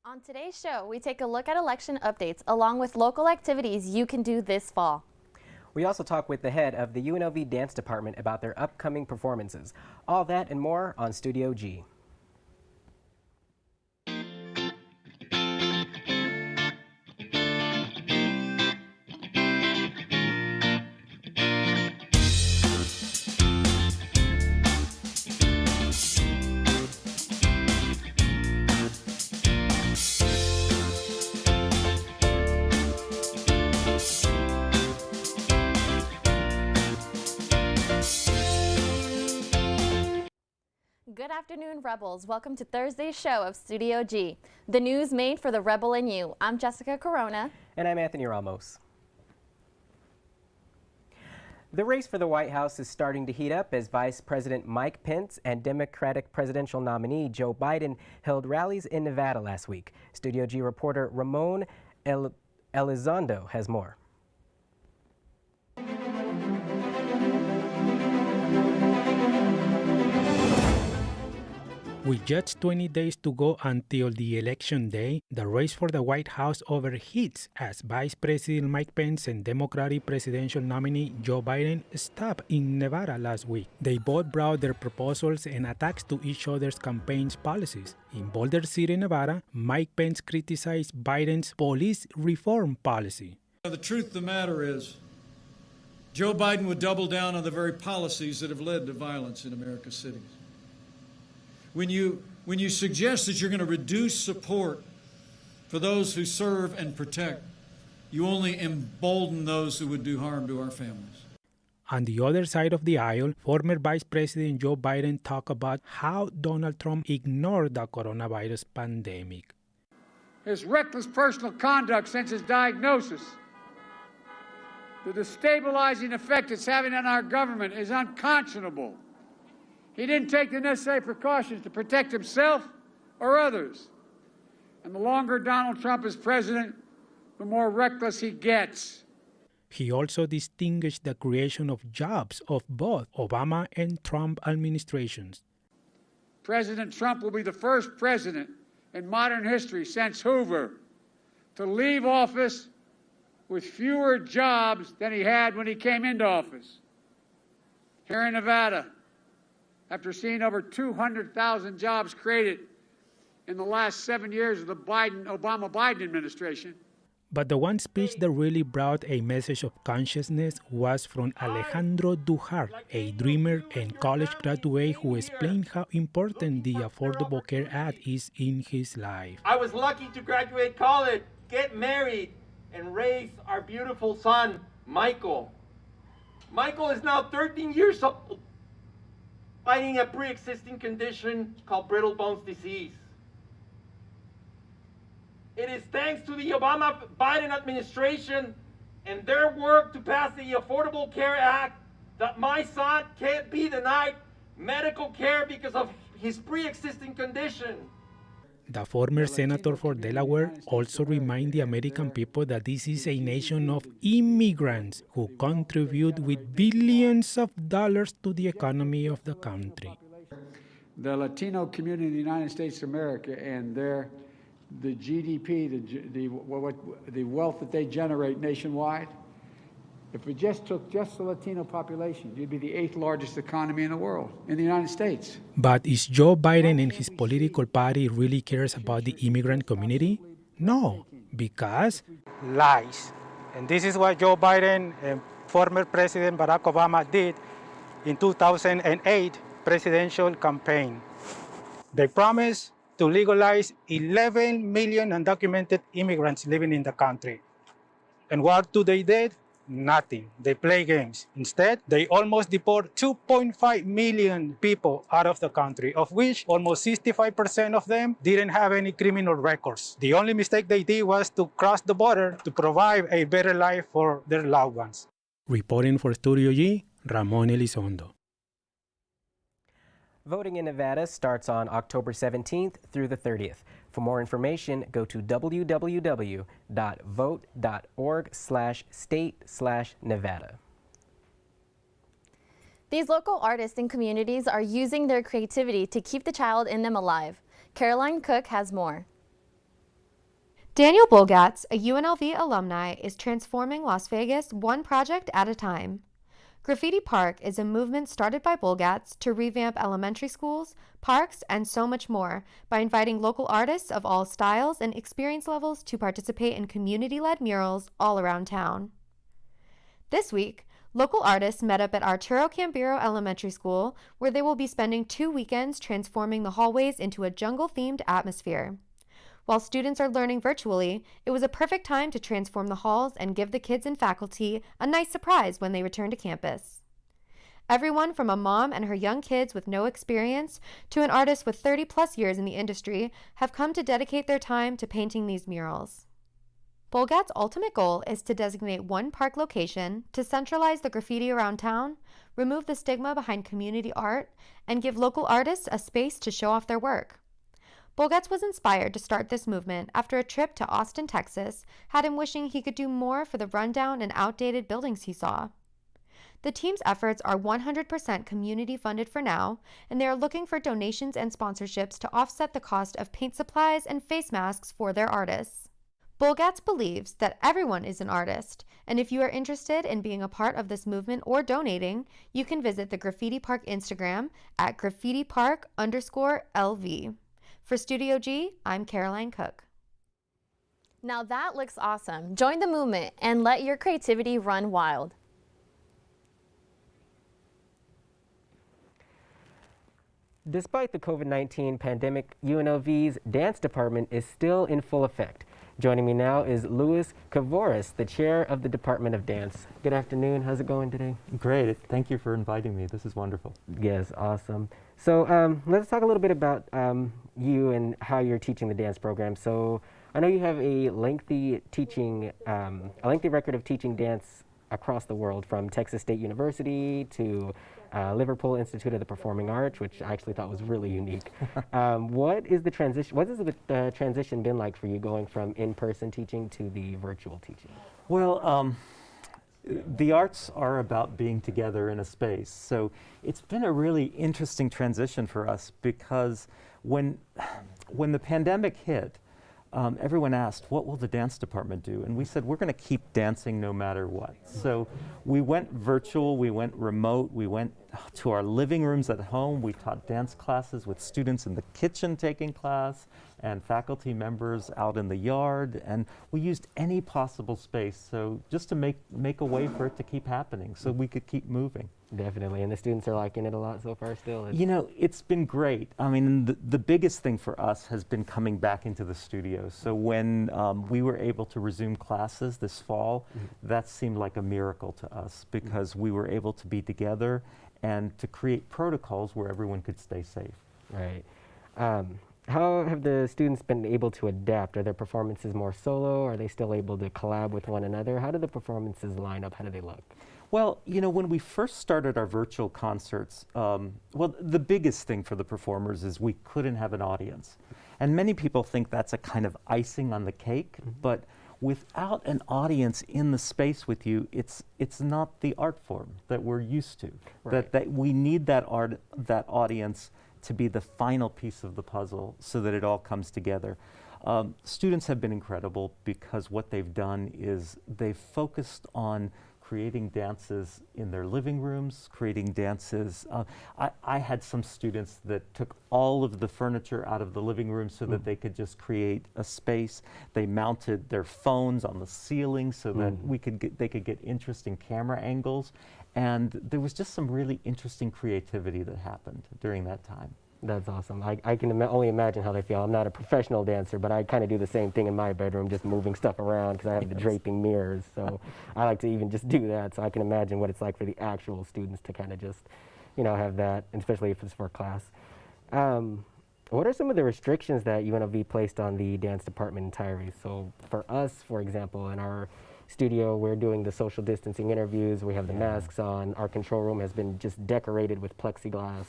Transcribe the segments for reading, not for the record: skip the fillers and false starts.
On today's show, we take a look at election updates along with local activities you can do this fall. We also talk with the head of the UNLV Dance Department about their upcoming performances. All that and more on Studio G. Good afternoon, Rebels. Welcome to Thursday's show of Studio G, the news made for the Rebel in you. I'm Jessica Corona. And I'm Anthony Ramos. The race for the White House is starting to heat up as Vice President Mike Pence and Democratic presidential nominee Joe Biden held rallies in Nevada last week. Studio G reporter Ramon Elizondo has more. With just 20 days to go until the election day, the race for the White House overheats as Vice President Mike Pence and Democratic presidential nominee Joe Biden stopped in Nevada last week. They both brought their proposals and attacks to each other's campaign's policies. In Boulder City, Nevada, Mike Pence criticized Biden's police reform policy. The truth of the matter is, Joe Biden would double down on the very policies that have led to violence in America's cities. When you suggest that you're going to reduce support for those who serve and protect, you only embolden those who would do harm to our families. On the other side of the aisle, former Vice President Joe Biden talked about how Donald Trump ignored the coronavirus pandemic. His reckless personal conduct since his diagnosis, the destabilizing effect it's having on our government is unconscionable. He didn't take the necessary precautions to protect himself or others. And the longer Donald Trump is president, the more reckless he gets. He also distinguished the creation of jobs of both Obama and Trump administrations. President Trump will be the first president in modern history since Hoover to leave office with fewer jobs than he had when he came into office. Here in Nevada, after seeing over 200,000 jobs created in the last 7 years of the Obama-Biden administration. But the one speech that really brought a message of consciousness was from Alejandro Duhart, a dreamer and college graduate who explained how important the Affordable Care Act is in his life. I was lucky to graduate college, get married, and raise our beautiful son, Michael. Michael is now 13 years old, fighting a pre-existing condition called brittle bones disease. It is thanks to the Obama-Biden administration and their work to pass the Affordable Care Act that my son can't be denied medical care because of his pre-existing condition. The former senator for Delaware also reminded the American people that this is a nation of immigrants who contribute with billions of dollars to the economy of the country. The Latino community in the United States of America and the GDP, the wealth that they generate nationwide, if we just took the Latino population, you'd be the 8th largest economy in the world, in the United States. But is Joe Biden and his political party really cares about the immigrant community? No, because lies. And this is what Joe Biden and former President Barack Obama did in 2008 presidential campaign. They promised to legalize 11 million undocumented immigrants living in the country. And what they did? Nothing. They play games. Instead, they almost deport 2.5 million people out of the country, of which almost 65% of them didn't have any criminal records. The only mistake they did was to cross the border to provide a better life for their loved ones. Reporting for Studio G, Ramon Elizondo. Voting in Nevada starts on October 17th through the 30th. For more information, go to www.vote.org/state/Nevada. These local artists and communities are using their creativity to keep the child in them alive. Caroline Cook has more. Daniel Bolgatz, a UNLV alumni, is transforming Las Vegas one project at a time. Graffiti Park is a movement started by Bolgatz to revamp elementary schools, parks, and so much more by inviting local artists of all styles and experience levels to participate in community-led murals all around town. This week, local artists met up at Arturo Cambiro Elementary School, where they will be spending 2 weekends transforming the hallways into a jungle-themed atmosphere. While students are learning virtually, it was a perfect time to transform the halls and give the kids and faculty a nice surprise when they return to campus. Everyone from a mom and her young kids with no experience to an artist with 30-plus years in the industry have come to dedicate their time to painting these murals. Bolgat's ultimate goal is to designate one park location to centralize the graffiti around town, remove the stigma behind community art, and give local artists a space to show off their work. Bolgatz was inspired to start this movement after a trip to Austin, Texas, had him wishing he could do more for the rundown and outdated buildings he saw. The team's efforts are 100% community funded for now, and they are looking for donations and sponsorships to offset the cost of paint supplies and face masks for their artists. Bolgatz believes that everyone is an artist, and if you are interested in being a part of this movement or donating, you can visit the Graffiti Park Instagram at graffitipark_LV. For Studio G, I'm Caroline Cook. Now that looks awesome. Join the movement and let your creativity run wild. Despite the COVID-19 pandemic, UNLV's dance department is still in full effect. Joining me now is Louis Kavoris, the chair of the Department of Dance. Good afternoon. How's it going today? Great. Thank you for inviting me. This is wonderful. Yes, awesome. So let's talk a little bit about you and how you're teaching the dance program. So I know you have a lengthy record of teaching dance across the world, from Texas State University to Liverpool Institute of the Performing Arts, which I actually thought was really unique. What has the transition been like for you, going from in-person teaching to the virtual teaching? Well, the arts are about being together in a space. So it's been a really interesting transition for us, because when the pandemic hit, everyone asked, what will the dance department do? And we said, we're going to keep dancing no matter what. So we went virtual, we went remote, we went to our living rooms at home. We taught dance classes with students in the kitchen taking class and faculty members out in the yard. And we used any possible space, so just to make a way for it to keep happening so we could keep moving. Definitely, and the students are liking it a lot so far still. You know, it's been great. I mean, the biggest thing for us has been coming back into the studio. So when we were able to resume classes this fall, that seemed like a miracle to us, because we were able to be together and to create protocols where everyone could stay safe. Right. How have the students been able to adapt? Are their performances more solo? Are they still able to collab with one another? How do the performances line up? How do they look? Well, you know, when we first started our virtual concerts, well, the biggest thing for the performers is we couldn't have an audience. And many people think that's a kind of icing on the cake, but without an audience in the space with you, it's not the art form that we're used to. Right. That we need that audience to be the final piece of the puzzle so that it all comes together. Students have been incredible, because what they've done is they've focused on creating dances in their living rooms, creating dances. I had some students that took all of the furniture out of the living room so that they could just create a space. They mounted their phones on the ceiling so that they could get interesting camera angles. And there was just some really interesting creativity that happened during that time. That's awesome. I can only imagine how they feel. I'm not a professional dancer, but I kind of do the same thing in my bedroom, just moving stuff around, because I have the draping mirrors. So I like to even just do that. So I can imagine what it's like for the actual students to kind of just, you know, have that, especially if it's for class. What are some of the restrictions that UNLV placed on the dance department entirely? So for us, for example, in our studio, we're doing the social distancing interviews. We have the masks on. Our control room has been just decorated with plexiglass.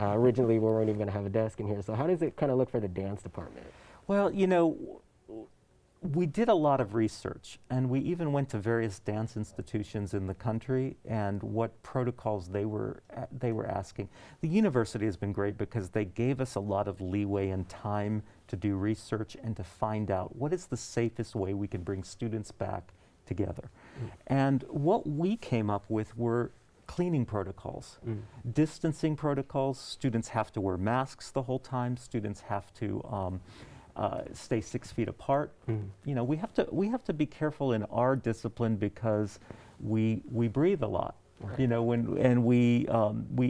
Originally, we weren't even going to have a desk in here. So how does it kind of look for the dance department? Well, you know, we did a lot of research, and we even went to various dance institutions in the country and what protocols they were asking. The university has been great because they gave us a lot of leeway and time to do research and to find out what is the safest way we can bring students back together. And what we came up with were cleaning protocols, distancing protocols. Students have to wear masks the whole time. Students have to stay 6 feet apart. You know, we have to be careful in our discipline because we breathe a lot. Right. You know, and we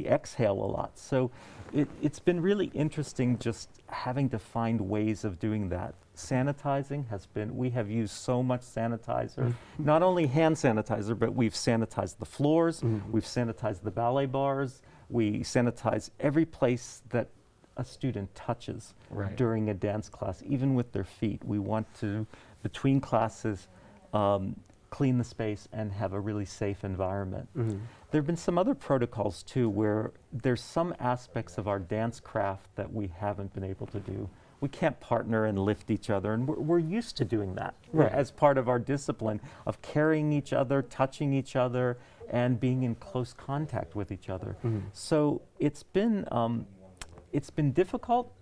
exhale a lot. So it's been really interesting just having to find ways of doing that. Sanitizing has been, we have used so much sanitizer, not only hand sanitizer, but we've sanitized the floors, we've sanitized the ballet bars, we sanitize every place that a student touches during a dance class, even with their feet. We want to, between classes, clean the space and have a really safe environment. There have been some other protocols too where there's some aspects of our dance craft that we haven't been able to do. We can't partner and lift each other, and we're used to doing that as part of our discipline of carrying each other, touching each other, and being in close contact with each other. So it's been difficult,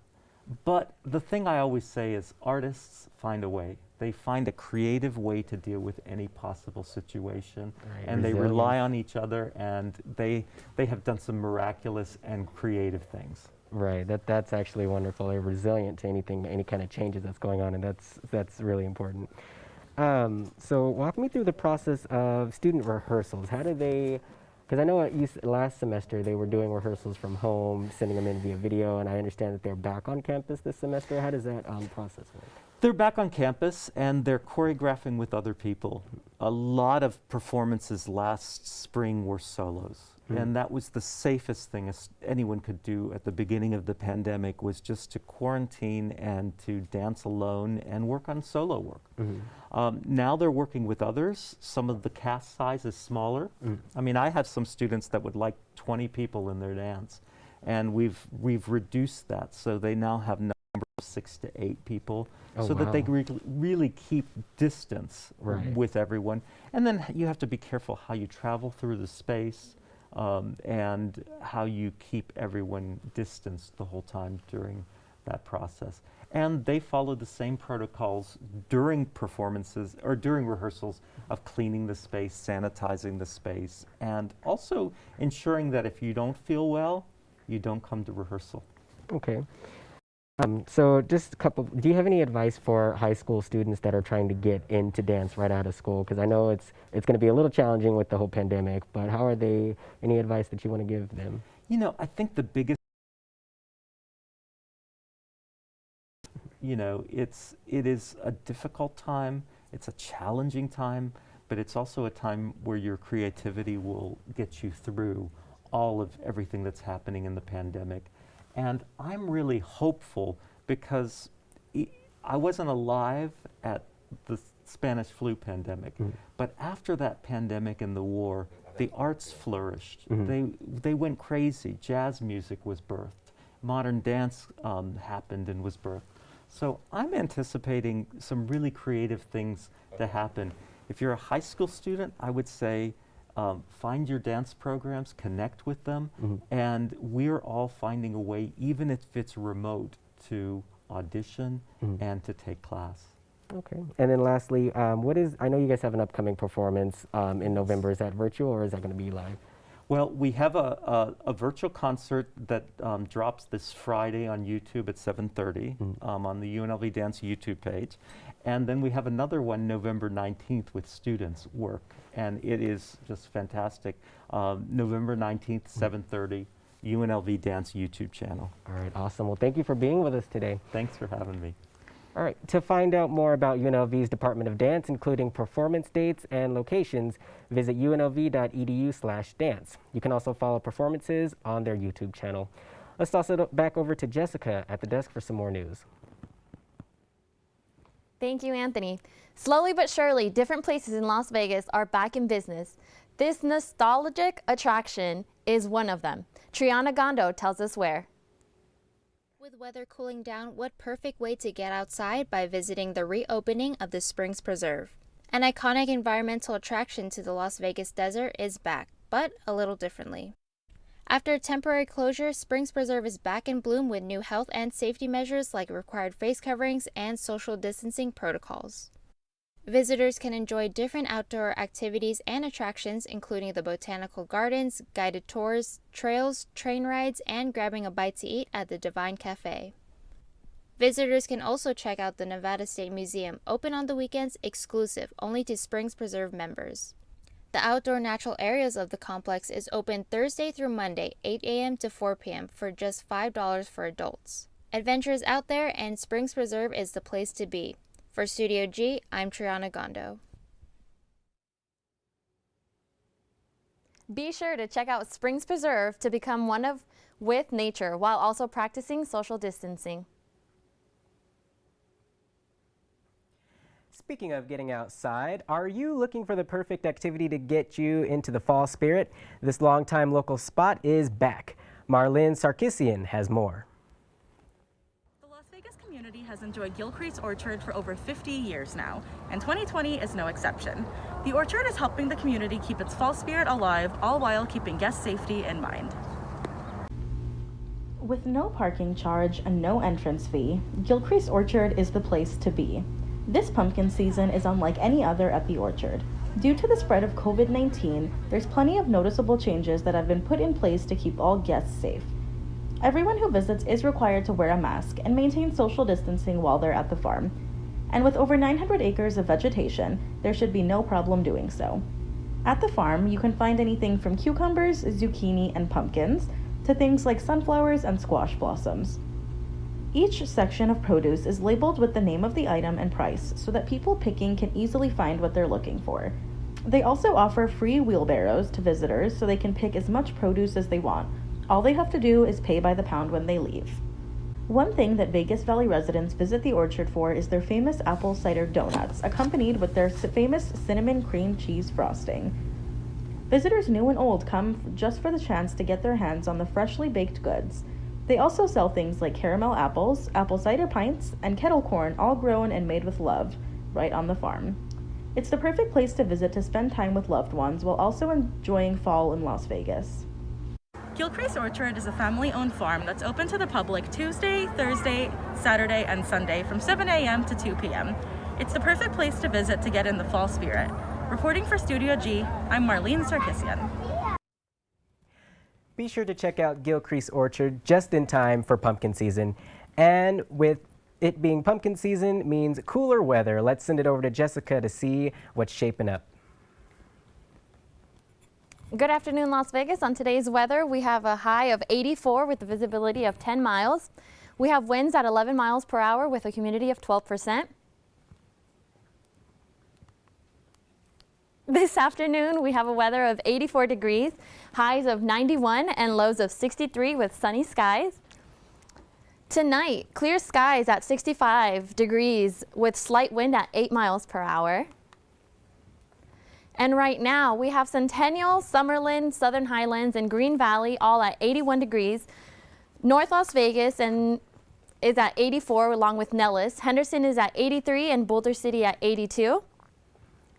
but the thing I always say is artists find a way. They find a creative way to deal with any possible situation, and they rely on each other, and they have done some miraculous and creative things. Right, that's actually wonderful. They're resilient to anything, any kind of changes that's going on, and that's really important. So walk me through the process of student rehearsals. How do they, because I know last semester they were doing rehearsals from home, sending them in via video, and I understand that they're back on campus this semester. How does that process work? They're back on campus and they're choreographing with other people. A lot of performances last spring were solos. And that was the safest thing anyone could do at the beginning of the pandemic, was just to quarantine and to dance alone and work on solo work. Now they're working with others. Some of the cast size is smaller. I mean, I have some students that would like 20 people in their dance, and we've reduced that, so they now have number of 6 to 8 people, that they really keep distance with everyone. And then you have to be careful how you travel through the space. And how you keep everyone distanced the whole time during that process. And they follow the same protocols during performances or during rehearsals of cleaning the space, sanitizing the space, and also ensuring that if you don't feel well, you don't come to rehearsal. Okay. So just a couple, do you have any advice for high school students that are trying to get into dance right out of school? Because I know it's going to be a little challenging with the whole pandemic, but how are they, any advice that you want to give them? You know, I think the biggest, you know, it is a difficult time, it's a challenging time, but it's also a time where your creativity will get you through all of everything that's happening in the pandemic. And I'm really hopeful because I wasn't alive at the Spanish flu pandemic, but after that pandemic and the war, the arts flourished. They went crazy. Jazz music was birthed. Modern dance happened and was birthed. So I'm anticipating some really creative things to happen. If you're a high school student, I would say find your dance programs, connect with them, and we're all finding a way, even if it's remote, to audition and to take class. Okay. And then lastly, I know you guys have an upcoming performance in November. Is that virtual or is that going to be live? Well, we have a virtual concert that drops this Friday on YouTube at 7:30 on the UNLV Dance YouTube page. And then we have another one November 19th with students work. And it is just fantastic. November 19th, 7:30, UNLV Dance YouTube channel. All right, awesome. Well, thank you for being with us today. Thanks for having me. All right, to find out more about UNLV's Department of Dance, including performance dates and locations, visit unlv.edu/dance. You can also follow performances on their YouTube channel. Let's toss it back over to Jessica at the desk for some more news. Thank you, Anthony. Slowly but surely, different places in Las Vegas are back in business. This nostalgic attraction is one of them. Triana Gondo tells us where. With weather cooling down, what perfect way to get outside by visiting the reopening of the Springs Preserve. An iconic environmental attraction to the Las Vegas desert is back, but a little differently. After a temporary closure, Springs Preserve is back in bloom with new health and safety measures like required face coverings and social distancing protocols. Visitors can enjoy different outdoor activities and attractions, including the botanical gardens, guided tours, trails, train rides, and grabbing a bite to eat at the Divine Cafe. Visitors can also check out the Nevada State Museum, open on the weekends, exclusive only to Springs Preserve members. The outdoor natural areas of the complex is open Thursday through Monday, 8 a.m. to 4 p.m. for just $5 for adults. Adventure is out there, and Springs Preserve is the place to be. For Studio G, I'm Triana Gondo. Be sure to check out Springs Preserve to become one with nature while also practicing social distancing. Speaking of getting outside, are you looking for the perfect activity to get you into the fall spirit? This longtime local spot is back. Marlene Sarkisian has more. The Las Vegas community has enjoyed Gilmour Orchard for over 50 years now, and 2020 is no exception. The orchard is helping the community keep its fall spirit alive, all while keeping guest safety in mind. With no parking charge and no entrance fee, Gilmour Orchard is the place to be. This pumpkin season is unlike any other at the orchard. Due to the spread of COVID-19, there's plenty of noticeable changes that have been put in place to keep all guests safe. Everyone who visits is required to wear a mask and maintain social distancing while they're at the farm. And with over 900 acres of vegetation, there should be no problem doing so. At the farm, you can find anything from cucumbers, zucchini, and pumpkins to things like sunflowers and squash blossoms. Each section of produce is labeled with the name of the item and price so that people picking can easily find what they're looking for. They also offer free wheelbarrows to visitors so they can pick as much produce as they want. All they have to do is pay by the pound when they leave. One thing that Vegas Valley residents visit the orchard for is their famous apple cider donuts, accompanied with their famous cinnamon cream cheese frosting. Visitors new and old come just for the chance to get their hands on the freshly baked goods. They also sell things like caramel apples, apple cider pints, and kettle corn, all grown and made with love, right on the farm. It's the perfect place to visit to spend time with loved ones while also enjoying fall in Las Vegas. Gilmour Orchard is a family-owned farm that's open to the public Tuesday, Thursday, Saturday, and Sunday from 7 a.m. to 2 p.m. It's the perfect place to visit to get in the fall spirit. Reporting for Studio G, I'm Marlene Sarkisian. Be sure to check out Gilmour Orchard just in time for pumpkin season. And with it being pumpkin season means cooler weather. Let's send it over to Jessica to see what's shaping up. Good afternoon, Las Vegas. On today's weather, we have a high of 84 with a visibility of 10 miles. We have winds at 11 miles per hour with a humidity of 12%. This afternoon, we have a weather of 84 degrees, highs of 91 and lows of 63 with sunny skies. Tonight, clear skies at 65 degrees with slight wind at 8 miles per hour. And right now, we have Centennial, Summerlin, Southern Highlands, and Green Valley all at 81 degrees. North Las Vegas is at 84 along with Nellis. Henderson is at 83 and Boulder City at 82.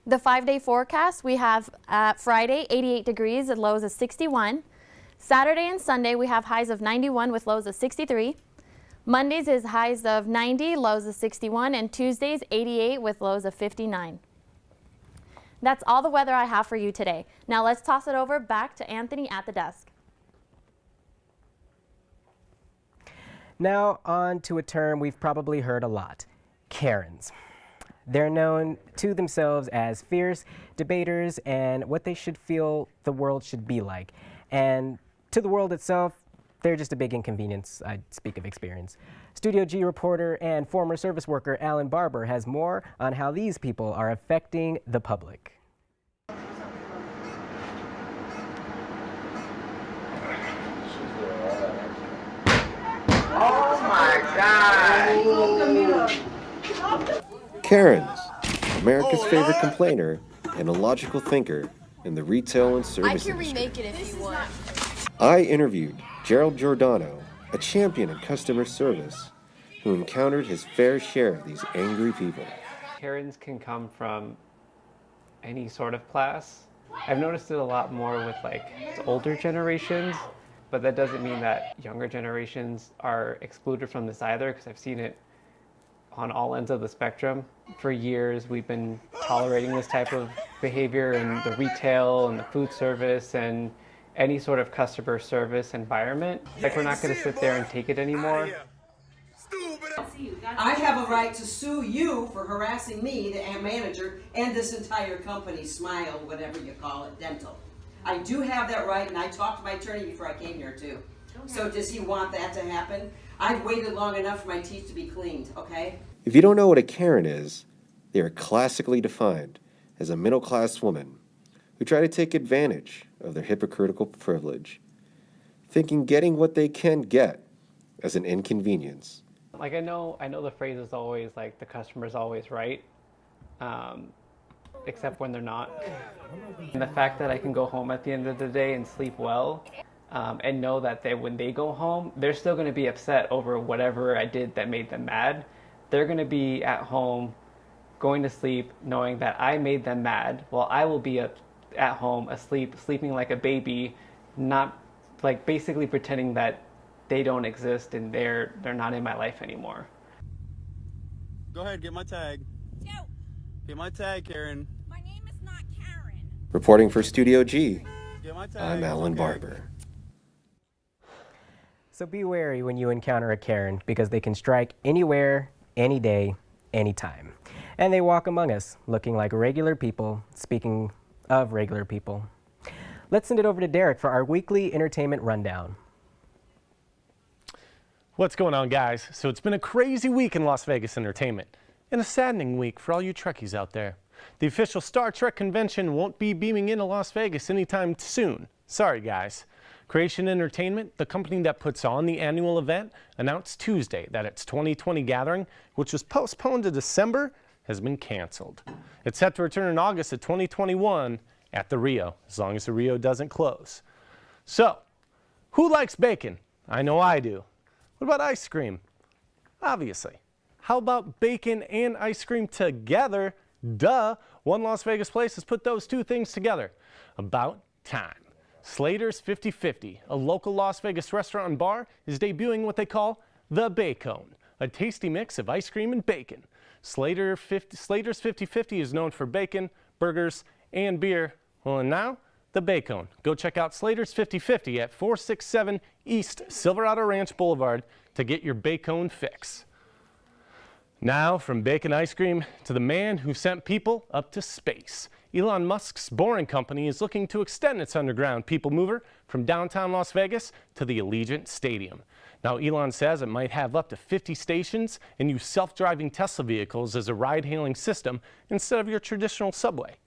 The 5-day forecast, we have Friday 88 degrees and lows of 61. Saturday and Sunday we have highs of 91 with lows of 63. Mondays is highs of 90, lows of 61, and Tuesdays 88 with lows of 59. That's all the weather I have for you today. Now let's toss it over back to Anthony at the desk. Now on to a term we've probably heard a lot, Karens. They're known to themselves as fierce debaters and what they should feel the world should be like. And to the world itself, they're just a big inconvenience. I speak of experience. Studio G reporter and former service worker Alan Barber has more on how these people are affecting the public. Oh my God! Karens, America's favorite complainer and a logical thinker in the retail and service industry. I can remake it if you want. I interviewed Gerald Giordano, a champion in customer service, who encountered his fair share of these angry people. Karens can come from any sort of class. I've noticed it a lot more with older generations, but that doesn't mean that younger generations are excluded from this either, because I've seen it on all ends of the spectrum. For years, we've been tolerating this type of behavior in the retail and the food service and any sort of customer service environment. We're not going to sit there and take it anymore. I have a right to sue you for harassing me, the manager, and this entire company, Smile, whatever you call it, Dental. I do have that right, and I talked to my attorney before I came here too. So does he want that to happen? I've waited long enough for my teeth to be cleaned, okay? If you don't know what a Karen is, they are classically defined as a middle-class woman who try to take advantage of their hypocritical privilege, thinking getting what they can get as an inconvenience. I know the phrase is always the customer's always right, except when they're not. And the fact that I can go home at the end of the day and sleep well, and know that when they go home, they're still going to be upset over whatever I did that made them mad. They're going to be at home, going to sleep, knowing that I made them mad, while I will be at home, asleep, sleeping like a baby, not basically pretending that they don't exist and they're not in my life anymore. Go ahead, get my tag. Get my tag, Karen. My name is not Karen. Reporting for Studio G, I'm Alan Barber. So be wary when you encounter a Karen, because they can strike anywhere, any day, anytime. And they walk among us, looking like regular people, speaking of regular people. Let's send it over to Derek for our weekly entertainment rundown. What's going on, guys? So it's been a crazy week in Las Vegas entertainment, and a saddening week for all you Trekkies out there. The official Star Trek convention won't be beaming into Las Vegas anytime soon. Sorry, guys. Creation Entertainment, the company that puts on the annual event, announced Tuesday that its 2020 gathering, which was postponed to December, has been canceled. It's set to return in August of 2021 at the Rio, as long as the Rio doesn't close. So, who likes bacon? I know I do. What about ice cream? Obviously. How about bacon and ice cream together? Duh! One Las Vegas place has put those two things together. About time. Slater's 50/50, a local Las Vegas restaurant and bar, is debuting what they call the Bacone, a tasty mix of ice cream and bacon. Slater's 50/50 is known for bacon, burgers, and beer. Well, and now, the Bacone. Go check out Slater's 50/50 at 467 East Silverado Ranch Boulevard to get your Bacone fix. Now, from bacon ice cream to the man who sent people up to space. Elon Musk's Boring Company is looking to extend its underground people mover from downtown Las Vegas to the Allegiant Stadium. Now, Elon says it might have up to 50 stations and use self-driving Tesla vehicles as a ride-hailing system instead of your traditional subway.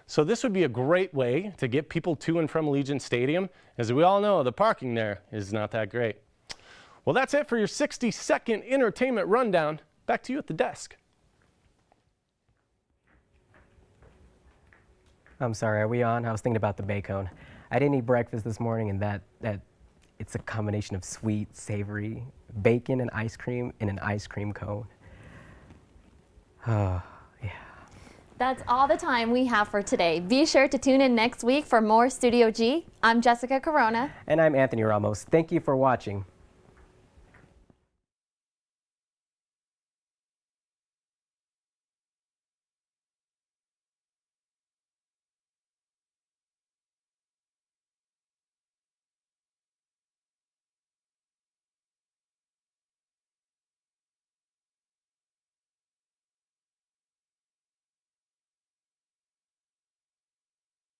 So this would be a great way to get people to and from Allegiant Stadium. As we all know, the parking there is not that great. Well, that's it for your 60-second entertainment rundown. Back to you at the desk. I'm sorry, are we on? I was thinking about the Bacone. I didn't eat breakfast this morning, and that it's a combination of sweet, savory, bacon and ice cream in an ice cream cone. Oh, yeah. That's all the time we have for today. Be sure to tune in next week for more Studio G. I'm Jessica Corona. And I'm Anthony Ramos. Thank you for watching.